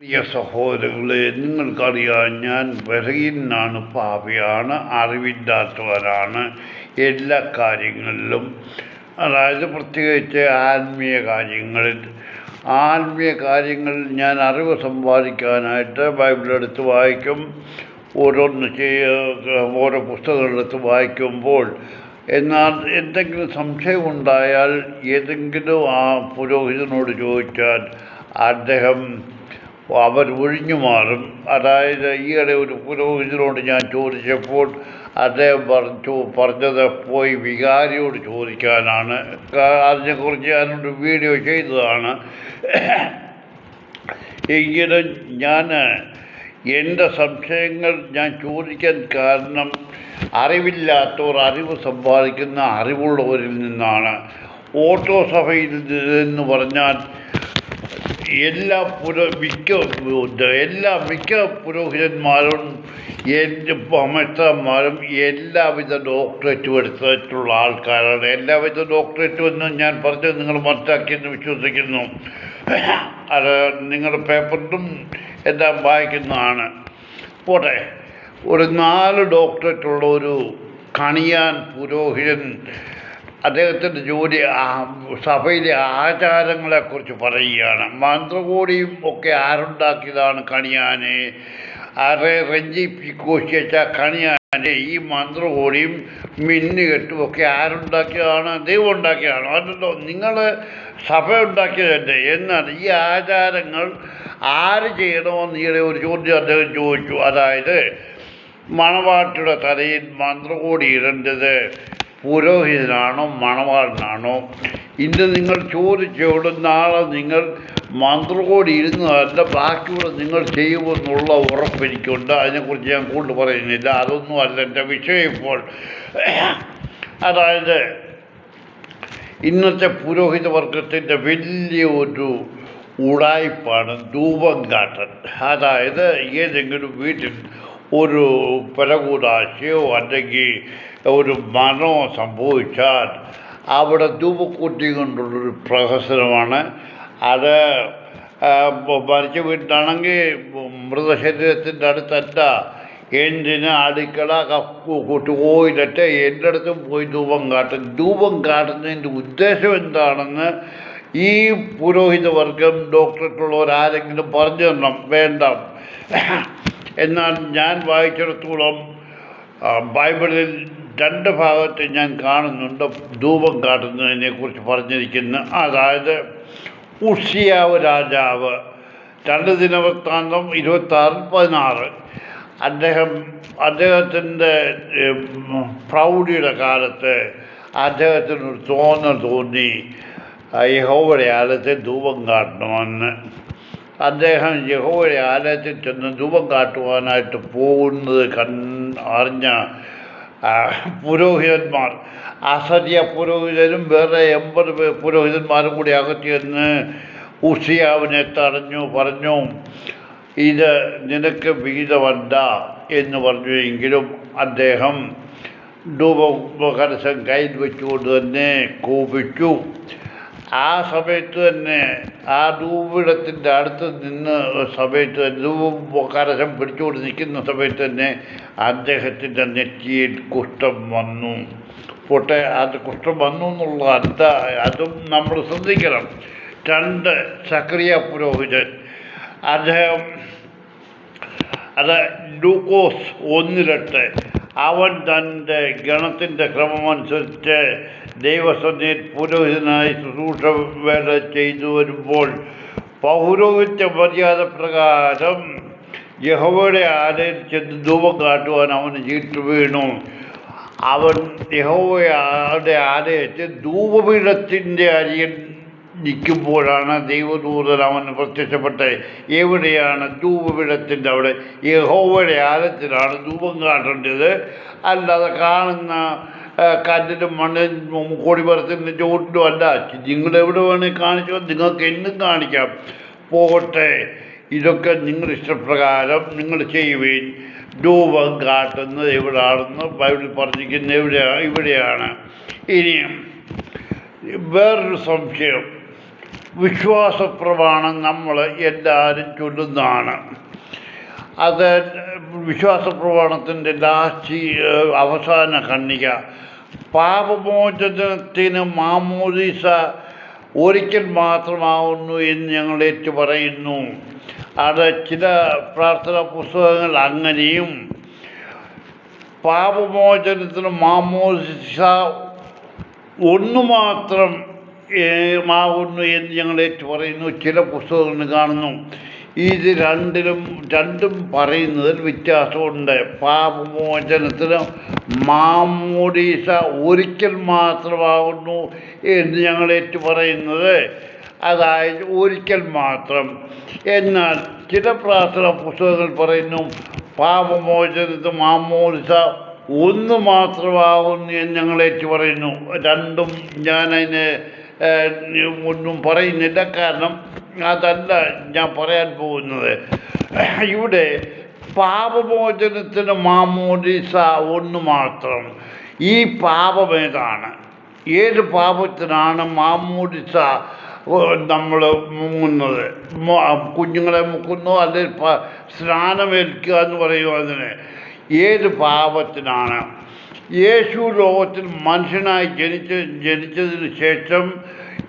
പ്രിയ സഹോദരങ്ങളെ, നിങ്ങൾക്കറിയാം, ഞാൻ ബലഹീനനാണ്, പാപിയാണ്, അറിവില്ലാത്തവനാണ് എല്ലാ കാര്യങ്ങളിലും. അതായത് പ്രത്യേകിച്ച് ആത്മീയ കാര്യങ്ങളിൽ ഞാൻ അറിവ് സമ്പാദിക്കാനായിട്ട് ബൈബിളെടുത്ത് വായിക്കും. ഓരോ പുസ്തകങ്ങളെടുത്ത് വായിക്കുമ്പോൾ എന്നാൽ എന്തെങ്കിലും സംശയമുണ്ടായാൽ ഏതെങ്കിലും ആ പുരോഹിതനോട് ചോദിച്ചാൽ അവർ ഒഴിഞ്ഞു മാറും. അതായത് ഈയിടെ ഒരു പുരോഹിതനോട് ഞാൻ ചോദിച്ചപ്പോൾ അദ്ദേഹം പറഞ്ഞത് പോയി വികാരിയോട് ചോദിക്കാനാണ്. അതിനെക്കുറിച്ച് ഞാനൊരു വീഡിയോ ചെയ്തതാണ്. എങ്കിലും എൻ്റെ സംശയങ്ങൾ ഞാൻ ചോദിക്കാൻ കാരണം അറിവില്ലാത്തവർ അറിവ് സമ്പാദിക്കുന്ന അറിവുള്ളവരിൽ നിന്നാണ്. ഓട്ടോ സഭയിൽ എന്ന് പറഞ്ഞാൽ മിക്ക പുരോഹിതന്മാരും മെത്രന്മാരും എല്ലാവിധ ഡോക്ടറേറ്റും എടുത്തിട്ടുള്ള ആൾക്കാരാണ്. എല്ലാവിധ ഡോക്ടറേറ്റും എന്ന് ഞാൻ പറഞ്ഞത് നിങ്ങൾ മനസ്സിലാക്കിയെന്ന് വിശ്വസിക്കുന്നു. അത് നിങ്ങളുടെ പേപ്പറിലും എല്ലാം വായിക്കുന്നതാണ്. പോട്ടെ, ഒരു 4 ഡോക്ടറേറ്റുള്ള ഒരു കണിയാൻ പുരോഹിതൻ അദ്ദേഹത്തിൻ്റെ ജോലി സഭയിലെ ആചാരങ്ങളെക്കുറിച്ച് പറയുകയാണ്. മന്ത്രകോടിയും ഒക്കെ ആരുണ്ടാക്കിയതാണ് കണിയാനെ? റെഞ്ചി പിക്കോശിച്ച കണിയാനെ ഈ മന്ത്രകോടിയും മിന്നുകെട്ടും ഒക്കെ ആരുണ്ടാക്കിയതാണ്? ദൈവം ഉണ്ടാക്കിയതാണോ? അല്ലല്ലോ, നിങ്ങൾ സഭ ഉണ്ടാക്കിയതല്ലേ. എന്നാൽ ഈ ആചാരങ്ങൾ ആര് ചെയ്യണമെന്ന് ഈയിടെ ഒരു ചോദ്യം അദ്ദേഹം ചോദിച്ചു. അതായത് മണവാട്ടിയുടെ തലയിൽ മന്ത്രകോടി ഇടേണ്ടത് പുരോഹിതനാണോ മണവാളനാണോ? ഇന്ന് നിങ്ങൾ ചോദിച്ചോട് നാളെ നിങ്ങൾ മന്ത്രകോടി ഇരുന്നതല്ല ബാക്കിയുള്ള നിങ്ങൾ ചെയ്യുമെന്നുള്ള ഉറപ്പെനിക്കുണ്ട്. അതിനെക്കുറിച്ച് ഞാൻ കൂടുതൽ പറയുന്നില്ല. അതൊന്നും അല്ല എൻ്റെ വിഷയം ഇപ്പോൾ. അതായത് ഇന്നത്തെ പുരോഹിത വർഗത്തിൻ്റെ വലിയ ഒരു ഉടായ്പാണ് ധൂപം കാട്ടൽ. അതായത് ഏതെങ്കിലും വീട്ടിൽ ഒരു പരകൂടാശയോ അല്ലെങ്കിൽ ഒരു മരണമോ സംഭവിച്ചാൽ അവിടെ ധൂപക്കൂട്ടി കൊണ്ടുള്ളൊരു പ്രഹസനമാണ്. അത് മരിച്ച വീട്ടിലാണെങ്കിൽ മൃതശരീരത്തിൻ്റെ അടുത്തല്ല, എന്തിന് അടുക്കള കൂട്ടുപോയിലിട്ട് എൻ്റെ അടുത്തും പോയി ധൂപം കാട്ടും. ധൂപം കാട്ടുന്നതിൻ്റെ ഉദ്ദേശം എന്താണെന്ന് ഈ പുരോഹിത വർഗം ഡോക്ടറേറ്റുള്ളവരാരെങ്കിലും പറഞ്ഞു തരണം. വേണ്ട. എന്നാൽ ഞാൻ വായിച്ചിടത്തോളം ബൈബിളിൽ 2 ഭാഗത്ത് ഞാൻ കാണുന്നുണ്ട് ധൂപം കാട്ടുന്നതിനെക്കുറിച്ച് പറഞ്ഞിരിക്കുന്നു. അതായത് ഉസ്സിയാവ് രാജാവ് 2 ദിനവൃത്താന്തം 26:16 അദ്ദേഹത്തിൻ്റെ പ്രൗഢിയുടെ കാലത്ത് അദ്ദേഹത്തിനൊരു തോന്നി യഹോവയുടെ ആലയത്തിൽ ധൂപം കാട്ടണമെന്ന്. അദ്ദേഹം യഹോവയുടെ ആലയത്തിൽ ചെന്ന് ധൂപം കാട്ടുവാനായിട്ട് പോകുന്നത് അറിഞ്ഞ പുരോഹിതന്മാർ, അസര്യ പുരോഹിതനും വേറെ 80 പുരോഹിതന്മാരും കൂടി അകത്ത് ചെന്ന് ഉസ്സിയാവിനെ പറഞ്ഞു, ഇത് നിനക്ക് വിഹിതമല്ല എന്ന് പറഞ്ഞു. എങ്കിലും അദ്ദേഹം ധൂപകലശം കയ്യിൽ വെച്ചുകൊണ്ട് തന്നെ കോപിച്ചു. ആ സമയത്ത് തന്നെ ആ ധൂപിടത്തിൻ്റെ അടുത്ത് സമയത്ത് ധൂപകലശം പിടിച്ചുകൊണ്ട് നിൽക്കുന്ന സമയത്ത് തന്നെ അദ്ദേഹത്തിൻ്റെ നെറ്റിയിൽ കുഷ്ഠം വന്നു. അത് കുഷ്ഠം വന്നു എന്നുള്ളതല്ല, അതും നമ്മൾ ശ്രദ്ധിക്കണം. 2 സക്കറിയ പുരോഹിതൻ, അദ്ദേഹം ലൂക്കോസ് 1:8 അവൻ തൻ്റെ ഗണത്തിൻ്റെ ക്രമമനുസരിച്ച് ദൈവസന്നിധിയിൽ പുരോഹിതനായി ശുശ്രൂഷ വേല ചെയ്തു വരുമ്പോൾ പൗരോഹിത്യ മര്യാദ പ്രകാരം യഹോവയുടെ ആലയത്തിൽ ചെന്ന് ധൂപം കാട്ടുവാൻ അവന് ചീട്ട് വീണു. അവൻ യഹോവയുടെ ആലയത്തിൽ ധൂപപീഠത്തിൻ്റെ അരികിൽ നിൽക്കുമ്പോഴാണ് ദൈവദൂതൻ അവന് പ്രത്യക്ഷപ്പെട്ടത്. എവിടെയാണ്? ധൂപപീഠത്തിൻ്റെ അവിടെ. യഹോവയുടെ ആലയത്തിലാണ് ധൂപം കാട്ടേണ്ടത്, അല്ലാതെ കാണുന്ന കല്ലിലും മണ്ണിലും കോടിമരത്തിൻ്റെ ചുവട്ടിലും അല്ല. നിങ്ങളെവിടെ വേണമെങ്കിൽ കാണിച്ചോ, നിങ്ങൾക്ക് എന്നും കാണിക്കാം. പോകട്ടെ, ഇതൊക്കെ നിങ്ങളുടെ ഇഷ്ടപ്രകാരം നിങ്ങൾ ചെയ്യുകയും. ധൂപം കാട്ടുന്നത് എവിടെയാണെന്ന് ബൈബിളിൽ പറഞ്ഞിരിക്കുന്നത് ഇവിടെയാണ്. ഇനിയും വേറൊരു സംശയം, വിശ്വാസപ്രമാണം നമ്മൾ എല്ലാവരും ചൊല്ലുന്നതാണ്. അത് വിശ്വാസപ്രമാണത്തിൻ്റെ അവസാന ഖണ്ഡിക പാപമോചനത്തിന് മാമോദീസ ഒരിക്കൽ മാത്രമാവുന്നു എന്ന് ഞങ്ങൾ ഏറ്റു പറയുന്നു. അത് ചില പ്രാർത്ഥനാ പുസ്തകങ്ങൾ അങ്ങനെയും പാപമോചനത്തിന് മാമോദീസ ഒന്നു മാത്രം ആവുന്നു എന്ന് ഞങ്ങൾ ഏറ്റു പറയുന്നു. ചില പുസ്തകങ്ങൾ കാണുന്നു ഇത് രണ്ടും പറയുന്നതിൽ വ്യത്യാസമുണ്ട്. പാപമോചനത്തിന് മാമോദീസ ഒരിക്കൽ മാത്രമാകുന്നു എന്ന് ഞങ്ങൾ ഏറ്റു പറയുന്നത്, അതായത് ഒരിക്കൽ മാത്രം. എന്നാൽ ചില പ്രാർത്ഥനാ പുസ്തകങ്ങൾ പറയുന്നു പാപമോചനത്തിന് മാമോദീസ ഒന്ന് മാത്രമാകുന്നു എന്ന് ഞങ്ങൾ ഏറ്റു പറയുന്നു. രണ്ടും ഞാനതിന് ഒന്നും പറയുന്നില്ല, കാരണം അതല്ല ഞാൻ പറയാൻ പോകുന്നത്. ഇവിടെ പാപമോചനത്തിന് മാമോദീസ ഒന്ന് മാത്രം. ഈ പാപം ഏതാണ്? ഏത് പാപത്തിനാണ് മാമോദീസ നമ്മൾ മുങ്ങുന്നത്? കുഞ്ഞുങ്ങളെ മുക്കുന്നു, അല്ലെങ്കിൽ സ്നാനമേൽക്കുക എന്ന് പറയുമോ അതിന്? ഏത് പാപത്തിനാണ്? യേശു ലോകത്തിൽ മനുഷ്യനായി ജനിച്ചതിന് ശേഷം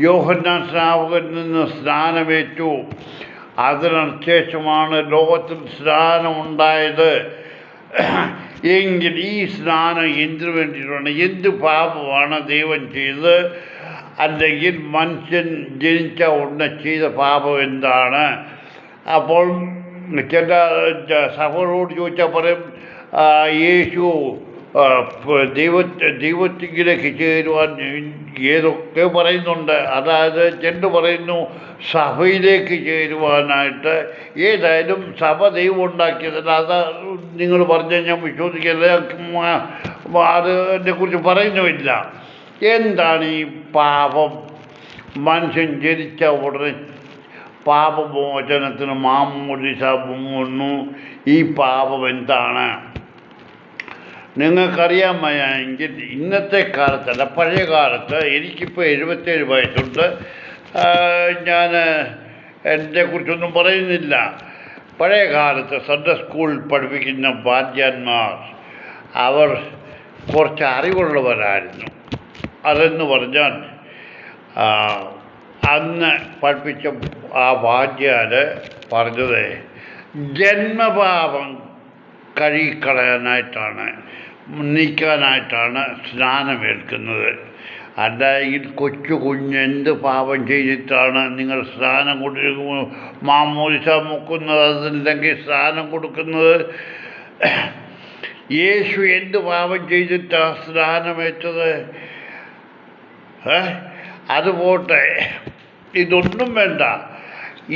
യോഹന്നാൻ സ്നാപകനിൽ നിന്ന് സ്നാനമേറ്റു. അതിനുശേഷമാണ് ലോകത്തിൽ സ്നാനമുണ്ടായത്. എങ്കിൽ ഈ സ്നാനം എന്തിനു വേണ്ടിയിട്ടാണ്? എന്ത് പാപമാണ് ദൈവം ചെയ്തത്? അല്ലെങ്കിൽ മനുഷ്യൻ ജനിച്ച ഉടനെ ചെയ്ത പാപം എന്താണ്? അപ്പോൾ ചില സഹോദരോട് ചോദിച്ചാൽ പറയും യേശു ദൈവത്തിലേക്ക് ചേരുവാൻ ഏതൊക്കെ പറയുന്നുണ്ട്. അതായത് ചെന്ന് പറയുന്നു സഭയിലേക്ക് ചേരുവാനായിട്ട്. ഏതായാലും സഭ ദൈവം ഉണ്ടാക്കിയതല്ല, അത് നിങ്ങൾ പറഞ്ഞാൽ ഞാൻ വിശ്വസിക്കില്ല, അതിനെക്കുറിച്ച് പറയുന്നുമില്ല. എന്താണ് ഈ പാപം? മനുഷ്യൻ ജനിച്ച ഉടനെ പാപമോചനത്തിന് മാമോദീസ മുങ്ങുന്നു. ഈ പാപം എന്താണ്? നിങ്ങൾക്കറിയാമെങ്കിൽ ഇന്നത്തെ കാലത്തല്ല, പഴയ കാലത്ത്, എനിക്കിപ്പോൾ 77 വയസ്സുണ്ട്, ഞാൻ എന്നെക്കുറിച്ചൊന്നും പറയുന്നില്ല. പഴയ കാലത്ത് സൺഡേ സ്കൂളിൽ പഠിപ്പിക്കുന്ന വാദ്യാന്മാർ അവർ കുറച്ച് അറിവുള്ളവരായിരുന്നു. അതെന്ന് പറഞ്ഞാൽ അന്ന് പഠിപ്പിച്ച ആ വാദ്യാർ പറഞ്ഞത് ജന്മപാപം കഴുകിക്കളയാനായിട്ടാണ്, നീക്കാനായിട്ടാണ് സ്നാനമേൽക്കുന്നത്. അല്ലെങ്കിൽ കുഞ്ഞ് എന്ത് പാപം ചെയ്തിട്ടാണ് നിങ്ങൾ സ്നാനം മാമോദീസ മുക്കുന്നത്? അതല്ലെങ്കിൽ സ്നാനം കൊടുക്കുന്നത്? യേശു എന്ത് പാപം ചെയ്തിട്ടാണ് സ്നാനമേറ്റത്? അതുപോട്ടെ, ഇതൊന്നും വേണ്ട.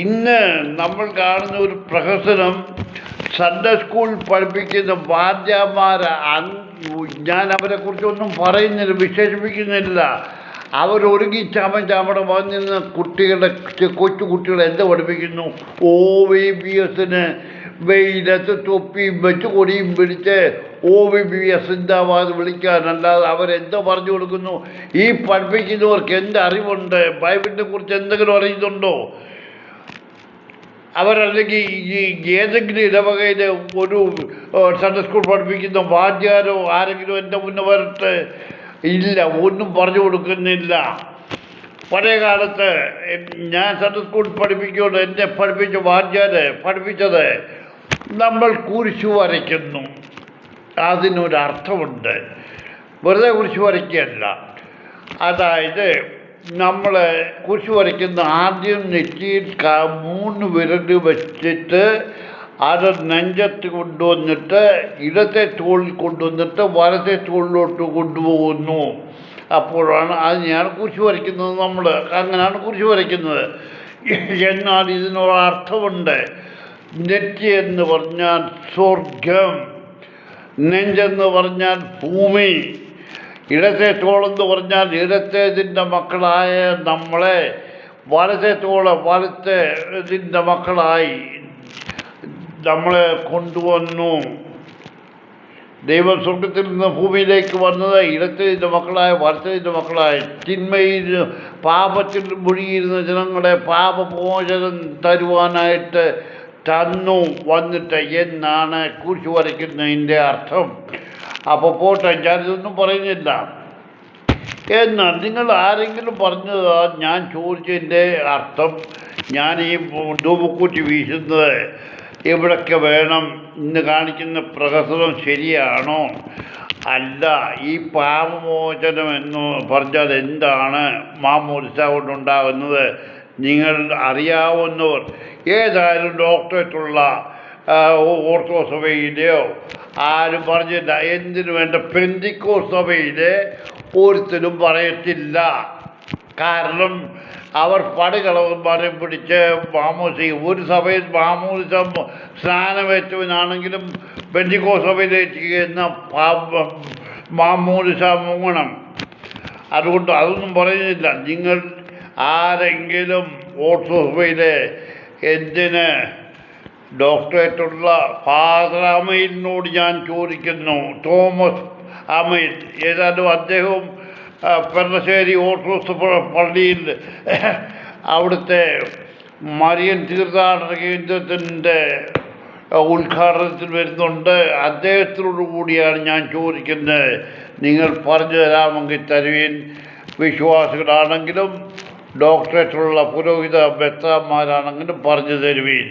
ഇന്ന് നമ്മൾ കാണുന്ന ഒരു പ്രഹസനം, സൺഡേ സ്കൂൾ പഠിപ്പിക്കുന്ന വാദ്യന്മാർ, ഞാൻ അവരെക്കുറിച്ചൊന്നും പറയുന്നില്ല, വിശേഷിപ്പിക്കുന്നില്ല. അവരൊരുങ്ങി ചമടെ വന്നിരുന്ന കൊച്ചു കുട്ടികളെ എന്ത് പഠിപ്പിക്കുന്നു? OVBS വെയിലത്ത് തൊപ്പിയും വെച്ച് കൊടിയും പിടിച്ച് OVBS സിന്ദാബാദ് വിളിക്കാനല്ലാതെ അവരെന്തോ പറഞ്ഞു കൊടുക്കുന്നു? ഈ പഠിപ്പിക്കുന്നവർക്ക് എന്ത് അറിവുണ്ട്? ബൈബിളിനെ കുറിച്ച് എന്തെങ്കിലും അറിയുന്നുണ്ടോ? അവരല്ലെങ്കിൽ ഈ ഏതെങ്കിലും ഇടവകയിൽ ഒരു സൺഡേ സ്കൂൾ പഠിപ്പിക്കുന്ന വാദ്യാരോ ആരെങ്കിലും എൻ്റെ മുന്നേ വരട്ടെ? ഇല്ല, ഒന്നും പറഞ്ഞു കൊടുക്കുന്നില്ല. പഴയ കാലത്ത് ഞാൻ സൺഡേ സ്കൂൾ പഠിപ്പിക്കുകൊണ്ട് എന്നെ പഠിപ്പിച്ച വാദ്യാർ പഠിപ്പിച്ചത് നമ്മൾ കുരിശു വരയ്ക്കുന്നു, അതിനൊരർത്ഥമുണ്ട്, വെറുതെ കുരിശു വരയ്ക്കുകയല്ല. അതായത് നമ്മൾ കുരിശു വരയ്ക്കുന്ന ആദ്യം നെറ്റിയിൽ 3 വിരൽ വെച്ചിട്ട് അത് നെഞ്ചത്ത് കൊണ്ടുവന്നിട്ട് ഇടത്തെ തോളിൽ കൊണ്ടുവന്നിട്ട് വലത്തെ തോളിലോട്ട് കൊണ്ടുപോകുന്നു. അപ്പോഴാണ് അതിനെയാണ് കുരിശു വരയ്ക്കുന്നത്. നമ്മൾ അങ്ങനെയാണ് കുരിശു വരയ്ക്കുന്നത്. എന്നാൽ ഇതിനൊരർത്ഥമുണ്ട്. നെറ്റി എന്ന് പറഞ്ഞാൽ സ്വർഗം, നെഞ്ചെന്ന് പറഞ്ഞാൽ ഭൂമി, ഇടത്തെ തോളെന്ന് പറഞ്ഞാൽ ഇടത്തേതിൻ്റെ മക്കളായ നമ്മളെ, വലത്തെ തോള് വലത്തേതിൻ്റെ മക്കളായി നമ്മളെ കൊണ്ടുവന്നു. ദൈവം സ്വർഗത്തിൽ നിന്ന് ഭൂമിയിലേക്ക് വന്നത് ഇടത്തിൻ്റെ മക്കളായ വലത്തിൻ്റെ മക്കളായ തിന്മയിൽ പാപത്തിൽ മുഴുകിയിരുന്ന ജനങ്ങളെ പാപമോചനം തരുവാനായിട്ട് തന്നു വന്നിട്ട് എന്നാണ് കുരിശ് വരയ്ക്കുന്നതിൻ്റെ അർത്ഥം. അപ്പോൾ പോട്ടെ, ഞാനിതൊന്നും പറയുന്നില്ല. എന്നാൽ നിങ്ങൾ ആരെങ്കിലും പറഞ്ഞത് ഞാൻ ചോദിച്ചതിൻ്റെ അർത്ഥം ഞാൻ ഈ ധൂപക്കൂറ്റി വീശുന്നത് എവിടൊക്കെ വേണം, ഇന്ന് കാണിക്കുന്ന പ്രഹസനം ശരിയാണോ? അല്ല, ഈ പാപമോചനം എന്ന് പറഞ്ഞാൽ എന്താണ്, മാമോദിസ കൊണ്ടുണ്ടാകുന്നത് നിങ്ങൾ അറിയാവുന്നവർ ഏതായാലും ഡോക്ടറേറ്റുള്ള ഓർത്തഡോക്സ് സഭയിലെയോ ആരും പറഞ്ഞില്ല. എന്തിനു വേണ്ട പെന്തിക്കോസ്ത് സഭയിലെ ഒരുത്തരും പറയത്തില്ല. കാരണം അവർ പടുകളവന്മാരെ പിടിച്ച് മാമോദിസ, ഒരു സഭയിൽ മാമോദിസ സ്നാനമേറ്റവനാണെങ്കിലും പെന്തിക്കോസ്ത് സഭയിലേക്ക് എന്ന മാമോദിസ മുങ്ങണം. അതുകൊണ്ട് അതൊന്നും പറയുന്നില്ല. നിങ്ങൾ ആരെങ്കിലും ഓർത്തഡോക്സ് സഭയിലെ എന്തിന് ഡോക്ടറേറ്റുള്ള ഫാദർ അമയിലിനോട് ഞാൻ ചോദിക്കുന്നു, തോമസ് അമയിൽ, ഏതായാലും അദ്ദേഹവും പെർണശ്ശേരി ഓർത്തഡോക്സ് പള്ളിയിൽ അവിടുത്തെ മരിയൻ തീർത്ഥാടന കേന്ദ്രത്തിൻ്റെ ഉദ്ഘാടനത്തിൽ വരുന്നുണ്ട്. അദ്ദേഹത്തിനോട് കൂടിയാണ് ഞാൻ ചോദിക്കുന്നത്. നിങ്ങൾ പറഞ്ഞു തരാമെങ്കിൽ തരുവീൻ. വിശ്വാസികളാണെങ്കിലും ഡോക്ടറേറ്റുള്ള പുരോഹിത മെത്രാന്മാരാണെങ്കിലും പറഞ്ഞു തരുവീൻ.